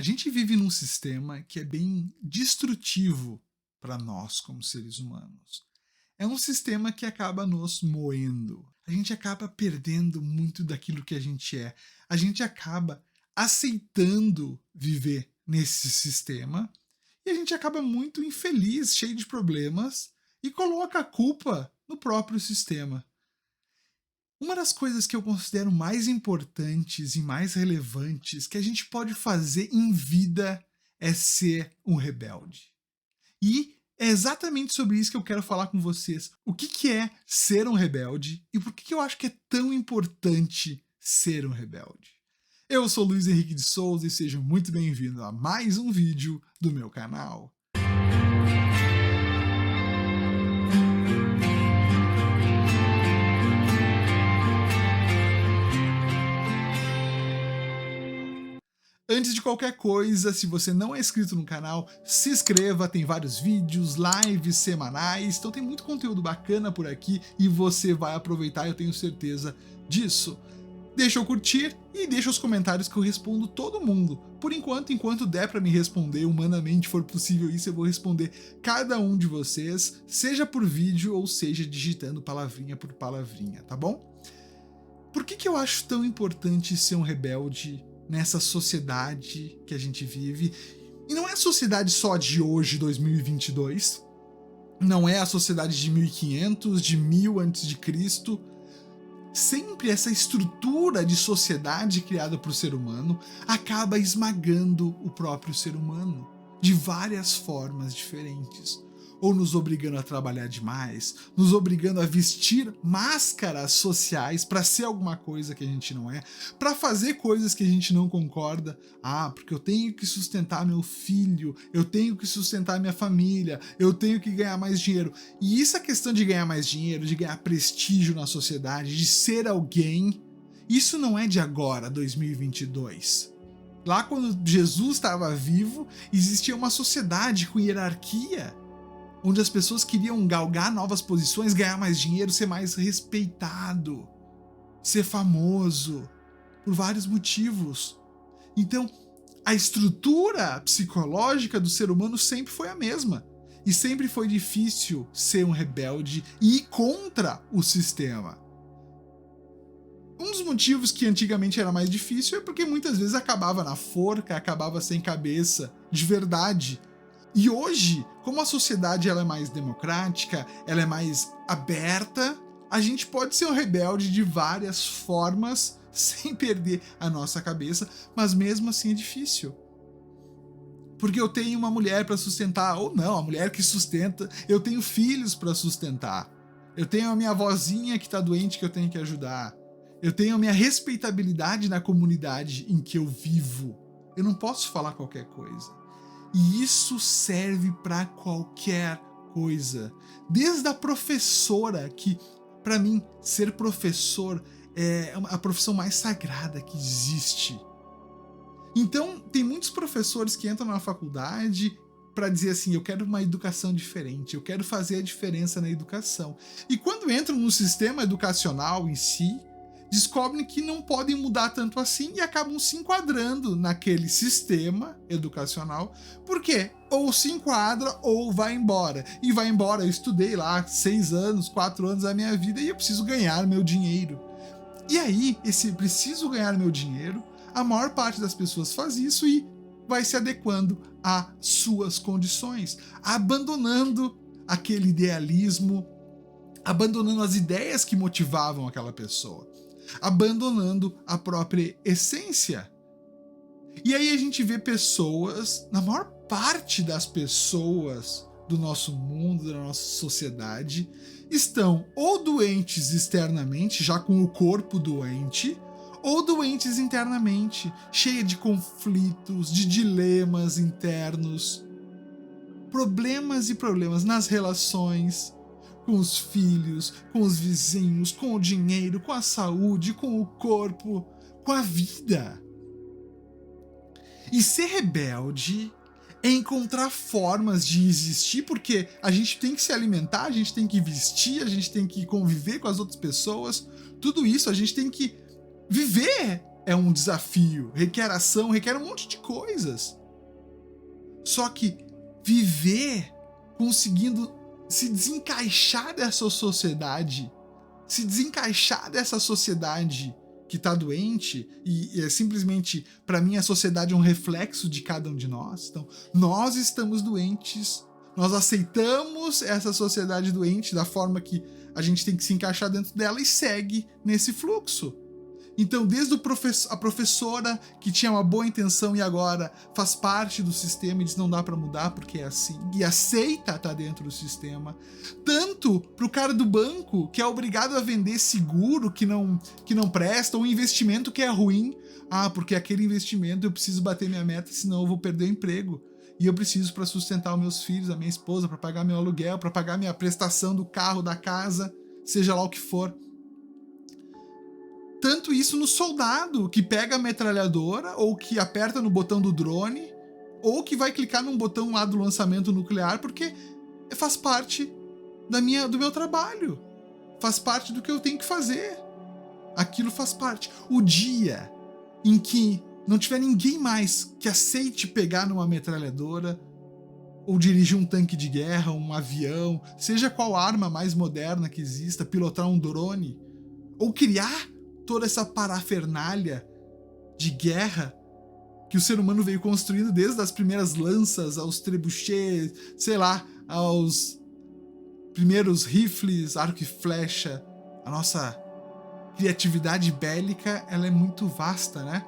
gente vive num sistema que é bem destrutivo para nós como seres humanos. É um sistema que acaba nos moendo. A gente acaba perdendo muito daquilo que a gente é. A gente acaba aceitando viver nesse sistema e a gente acaba muito infeliz, cheio de problemas e coloca a culpa no próprio sistema. Uma das coisas que eu considero mais importantes e mais relevantes que a gente pode fazer em vida é ser um rebelde. E é exatamente sobre isso que eu quero falar com vocês. O que é ser um rebelde e por que eu acho que é tão importante ser um rebelde. Eu sou Luiz Henrique de Souza e seja muito bem-vindo a mais um vídeo do meu canal. Antes de qualquer coisa, se você não é inscrito no canal, se inscreva, tem vários vídeos, lives semanais, então tem muito conteúdo bacana por aqui e você vai aproveitar, eu tenho certeza disso. Deixa eu curtir e deixa os comentários que eu respondo todo mundo. Por enquanto der para me responder, humanamente for possível isso, eu vou responder cada um de vocês, seja por vídeo ou seja digitando palavrinha por palavrinha, tá bom? Por que eu acho tão importante ser um rebelde nessa sociedade que a gente vive? E não é a sociedade só de hoje, 2022, não é a sociedade de 1500, de 1000 antes de Cristo. Sempre essa estrutura de sociedade criada por ser humano acaba esmagando o próprio ser humano de várias formas diferentes. Ou nos obrigando a trabalhar demais, nos obrigando a vestir máscaras sociais para ser alguma coisa que a gente não é, para fazer coisas que a gente não concorda. Ah, porque eu tenho que sustentar meu filho, eu tenho que sustentar minha família, eu tenho que ganhar mais dinheiro. E isso é questão de ganhar mais dinheiro, de ganhar prestígio na sociedade, de ser alguém. Isso não é de agora, 2022. Lá quando Jesus estava vivo, existia uma sociedade com hierarquia, onde as pessoas queriam galgar novas posições, ganhar mais dinheiro, ser mais respeitado, ser famoso, por vários motivos. Então, a estrutura psicológica do ser humano sempre foi a mesma. E sempre foi difícil ser um rebelde e ir contra o sistema. Um dos motivos que antigamente era mais difícil é porque muitas vezes acabava na forca, acabava sem cabeça, de verdade. E hoje, como a sociedade ela é mais democrática, ela é mais aberta, a gente pode ser um rebelde de várias formas, sem perder a nossa cabeça, mas mesmo assim é difícil. Porque eu tenho uma mulher para sustentar, ou não, a mulher que sustenta, eu tenho filhos para sustentar, eu tenho a minha avózinha que está doente que eu tenho que ajudar, eu tenho a minha respeitabilidade na comunidade em que eu vivo, eu não posso falar qualquer coisa. E isso serve para qualquer coisa. Desde a professora, que para mim ser professor é a profissão mais sagrada que existe. Então tem muitos professores que entram na faculdade para dizer assim, eu quero uma educação diferente, eu quero fazer a diferença na educação. E quando entram no sistema educacional em si, descobrem que não podem mudar tanto assim e acabam se enquadrando naquele sistema educacional, porque ou se enquadra ou vai embora. E vai embora, eu estudei lá 6 anos, 4 anos da minha vida e eu preciso ganhar meu dinheiro. E aí, esse preciso ganhar meu dinheiro, a maior parte das pessoas faz isso e vai se adequando às suas condições, abandonando aquele idealismo, abandonando as ideias que motivavam aquela pessoa, abandonando a própria essência. E aí a gente vê pessoas, na maior parte das pessoas do nosso mundo, da nossa sociedade, estão ou doentes externamente, já com o corpo doente, ou doentes internamente, cheia de conflitos, de dilemas internos, problemas e problemas nas relações, com os filhos, com os vizinhos, com o dinheiro, com a saúde, com o corpo, com a vida. E ser rebelde é encontrar formas de existir, porque a gente tem que se alimentar, a gente tem que vestir, a gente tem que conviver com as outras pessoas, tudo isso a gente tem que viver é um desafio, requer ação, requer um monte de coisas. Só que viver conseguindo se desencaixar dessa sociedade, que tá doente, e é simplesmente, para mim, a sociedade é um reflexo de cada um de nós. Então, nós estamos doentes, nós aceitamos essa sociedade doente da forma que a gente tem que se encaixar dentro dela e segue nesse fluxo. Então, desde a professora que tinha uma boa intenção e agora faz parte do sistema e diz não dá para mudar porque é assim, e aceita estar dentro do sistema, tanto pro cara do banco que é obrigado a vender seguro que não presta, ou investimento que é ruim, porque aquele investimento eu preciso bater minha meta, senão eu vou perder o emprego. E eu preciso para sustentar os meus filhos, a minha esposa, para pagar meu aluguel, para pagar minha prestação do carro, da casa, seja lá o que for. Tanto isso no soldado que pega a metralhadora, ou que aperta no botão do drone, ou que vai clicar num botão lá do lançamento nuclear, porque faz parte do meu trabalho. Faz parte do que eu tenho que fazer. Aquilo faz parte. O dia em que não tiver ninguém mais que aceite pegar numa metralhadora, ou dirigir um tanque de guerra, um avião, seja qual arma mais moderna que exista, pilotar um drone, ou criar toda essa parafernália de guerra que o ser humano veio construindo desde as primeiras lanças aos trebuchets, sei lá, aos primeiros rifles, arco e flecha. A nossa criatividade bélica, ela é muito vasta, né?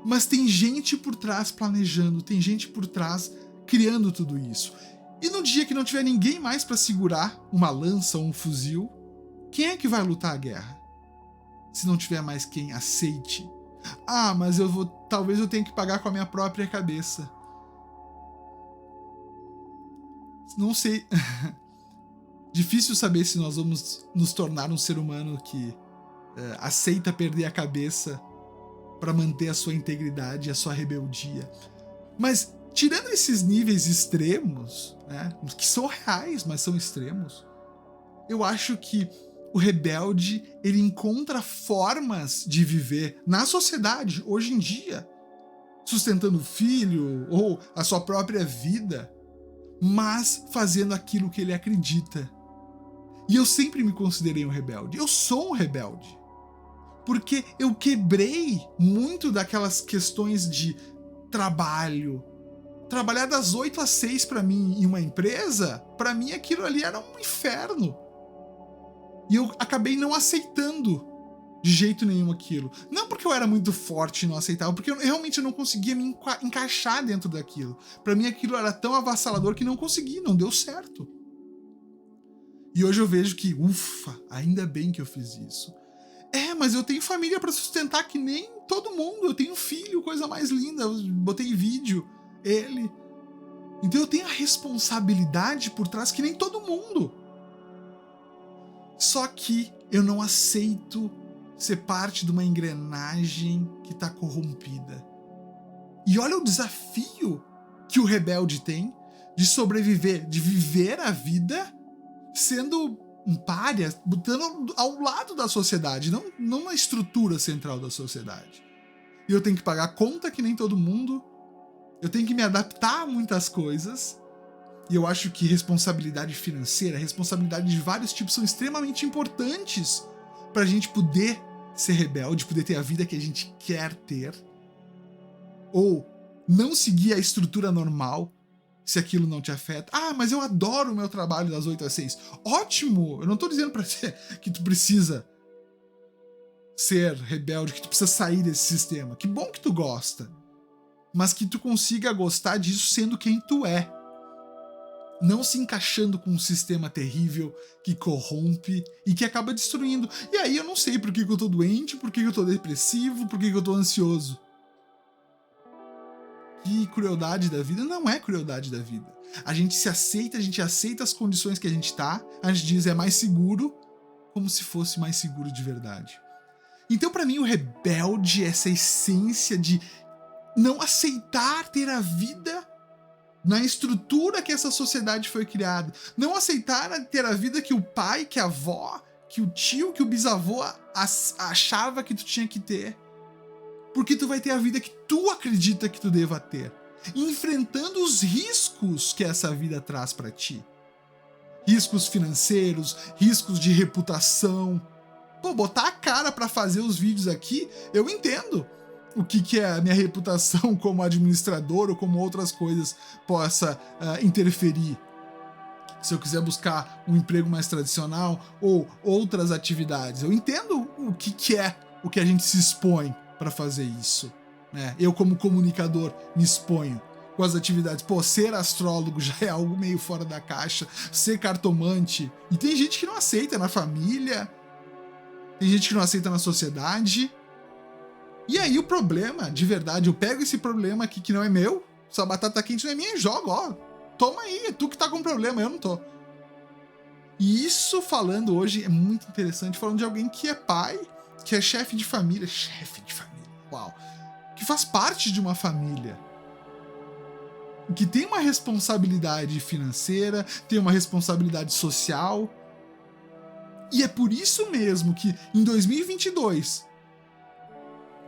Mas tem gente por trás planejando, tem gente por trás criando tudo isso. E no dia que não tiver ninguém mais para segurar uma lança ou um fuzil, quem é que vai lutar a guerra? Se não tiver mais quem aceite. Mas talvez eu tenha que pagar com a minha própria cabeça. Não sei. Difícil saber se nós vamos nos tornar um ser humano que aceita perder a cabeça para manter a sua integridade e a sua rebeldia. Mas, tirando esses níveis extremos, né, que são reais, mas são extremos, eu acho que o rebelde, ele encontra formas de viver na sociedade, hoje em dia, sustentando o filho ou a sua própria vida, mas fazendo aquilo que ele acredita. E eu sempre me considerei um rebelde. Eu sou um rebelde. Porque eu quebrei muito daquelas questões de trabalho. Trabalhar das 8 às 6 para mim em uma empresa, para mim aquilo ali era um inferno. E eu acabei não aceitando de jeito nenhum aquilo. Não porque eu era muito forte e não aceitava, porque eu realmente não conseguia me encaixar dentro daquilo. Para mim aquilo era tão avassalador que não consegui, não deu certo. E hoje eu vejo que, ufa, ainda bem que eu fiz isso. Mas eu tenho família para sustentar que nem todo mundo. Eu tenho filho, coisa mais linda. Eu botei vídeo, ele. Então eu tenho a responsabilidade por trás que nem todo mundo. Só que eu não aceito ser parte de uma engrenagem que está corrompida. E olha o desafio que o rebelde tem de sobreviver, de viver a vida sendo um pária, botando ao lado da sociedade, não na estrutura central da sociedade. E eu tenho que pagar conta que nem todo mundo, eu tenho que me adaptar a muitas coisas. E eu acho que responsabilidade financeira, responsabilidade de vários tipos são extremamente importantes para a gente poder ser rebelde, poder ter a vida que a gente quer ter. Ou não seguir a estrutura normal se aquilo não te afeta. Mas eu adoro o meu trabalho das 8 às 6. Ótimo! Eu não tô dizendo pra você que tu precisa ser rebelde, que tu precisa sair desse sistema. Que bom que tu gosta. Mas que tu consiga gostar disso sendo quem tu é. Não se encaixando com um sistema terrível que corrompe e que acaba destruindo. E aí eu não sei por que eu tô doente, por que eu tô depressivo, por que eu tô ansioso. Que crueldade da vida. Não é crueldade da vida. A gente se aceita, a gente aceita as condições que a gente tá, a gente diz é mais seguro, como se fosse mais seguro de verdade. Então pra mim o rebelde é essa essência de não aceitar ter a vida na estrutura que essa sociedade foi criada. Não aceitar ter a vida que o pai, que a avó, que o tio, que o bisavô achava que tu tinha que ter. porque tu vai ter a vida que tu acredita que tu deva ter, enfrentando os riscos que essa vida traz para ti. Riscos financeiros, riscos de reputação. Pô, botar a cara para fazer os vídeos aqui, eu entendo o que é a minha reputação como administrador ou como outras coisas possa interferir. Se eu quiser buscar um emprego mais tradicional ou outras atividades, eu entendo o que é o que a gente se expõe para fazer isso, né? Eu, como comunicador, me exponho com as atividades. Pô, ser astrólogo já é algo meio fora da caixa, ser cartomante. E tem gente que não aceita na família, tem gente que não aceita na sociedade. E aí o problema, de verdade, eu pego esse problema aqui que não é meu, essa batata quente não é minha e jogo, ó. Toma aí, é tu que tá com problema, eu não tô. E isso, falando hoje, é muito interessante, falando de alguém que é pai, que é chefe de família, uau, que faz parte de uma família, que tem uma responsabilidade financeira, tem uma responsabilidade social, e é por isso mesmo que em 2022,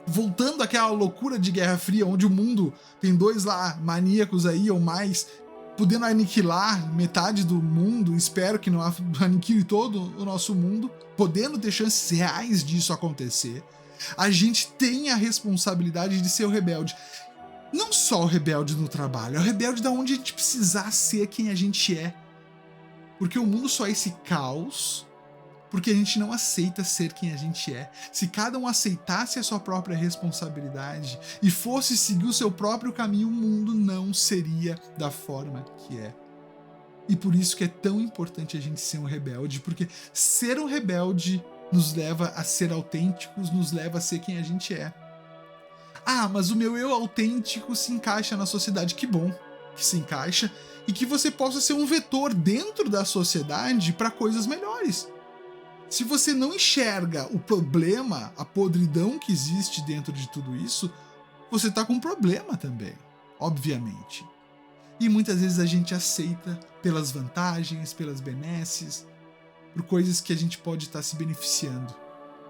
voltando àquela loucura de Guerra Fria, onde o mundo tem dois lá maníacos aí ou mais, podendo aniquilar metade do mundo, espero que não aniquile todo o nosso mundo, podendo ter chances reais disso acontecer, a gente tem a responsabilidade de ser o rebelde. Não só o rebelde no trabalho, é o rebelde da onde a gente precisar ser quem a gente é. Porque o mundo só é esse caos porque a gente não aceita ser quem a gente é. Se cada um aceitasse a sua própria responsabilidade e fosse seguir o seu próprio caminho, o mundo não seria da forma que é. E por isso que é tão importante a gente ser um rebelde, porque ser um rebelde nos leva a ser autênticos, nos leva a ser quem a gente é. Ah, mas o meu eu autêntico se encaixa na sociedade. Que bom que se encaixa e que você possa ser um vetor dentro da sociedade para coisas melhores. Se você não enxerga o problema, a podridão que existe dentro de tudo isso, você tá com um problema também, obviamente. E muitas vezes a gente aceita pelas vantagens, pelas benesses, por coisas que a gente pode estar se beneficiando.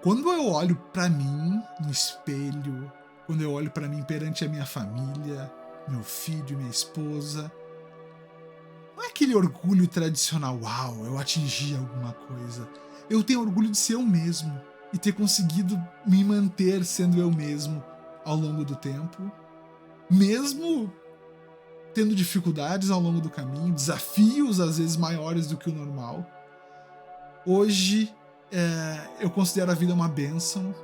Quando eu olho para mim no espelho, quando eu olho para mim perante a minha família, meu filho, minha esposa, não é aquele orgulho tradicional, uau, eu atingi alguma coisa. Eu tenho orgulho de ser eu mesmo e ter conseguido me manter sendo eu mesmo ao longo do tempo, mesmo tendo dificuldades ao longo do caminho, desafios às vezes maiores do que o normal. Hoje eu considero a vida uma bênção,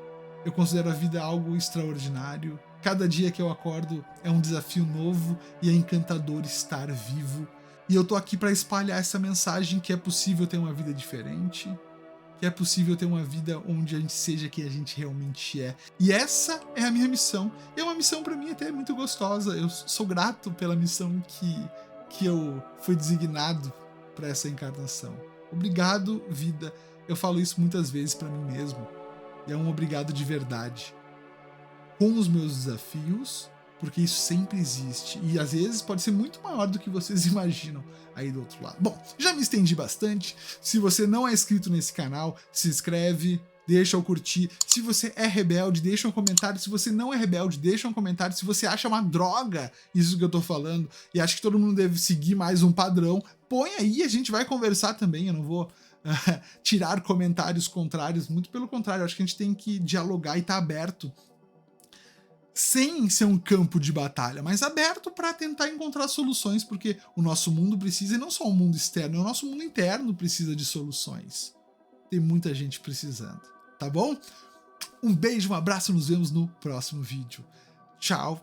eu considero a vida algo extraordinário. Cada dia que eu acordo é um desafio novo e é encantador estar vivo. E eu tô aqui para espalhar essa mensagem que é possível ter uma vida diferente, que é possível ter uma vida onde a gente seja quem a gente realmente é. E essa é a minha missão. E é uma missão para mim até muito gostosa. Eu sou grato pela missão que eu fui designado para essa encarnação. Obrigado, vida. Eu falo isso muitas vezes para mim mesmo. E é um obrigado de verdade. Com os meus desafios, porque isso sempre existe. E às vezes pode ser muito maior do que vocês imaginam aí do outro lado. Bom, já me estendi bastante. Se você não é inscrito nesse canal, se inscreve, deixa eu curtir. Se você é rebelde, deixa um comentário. Se você não é rebelde, deixa um comentário. Se você acha uma droga isso que eu tô falando e acha que todo mundo deve seguir mais um padrão, põe aí, a gente vai conversar também. Eu não vou tirar comentários contrários, muito pelo contrário, eu acho que a gente tem que dialogar e estar aberto, sem ser um campo de batalha, mas aberto para tentar encontrar soluções, porque o nosso mundo precisa, e não só o mundo externo, o nosso mundo interno precisa de soluções. Tem muita gente precisando, tá bom? Um beijo, um abraço, nos vemos no próximo vídeo. Tchau!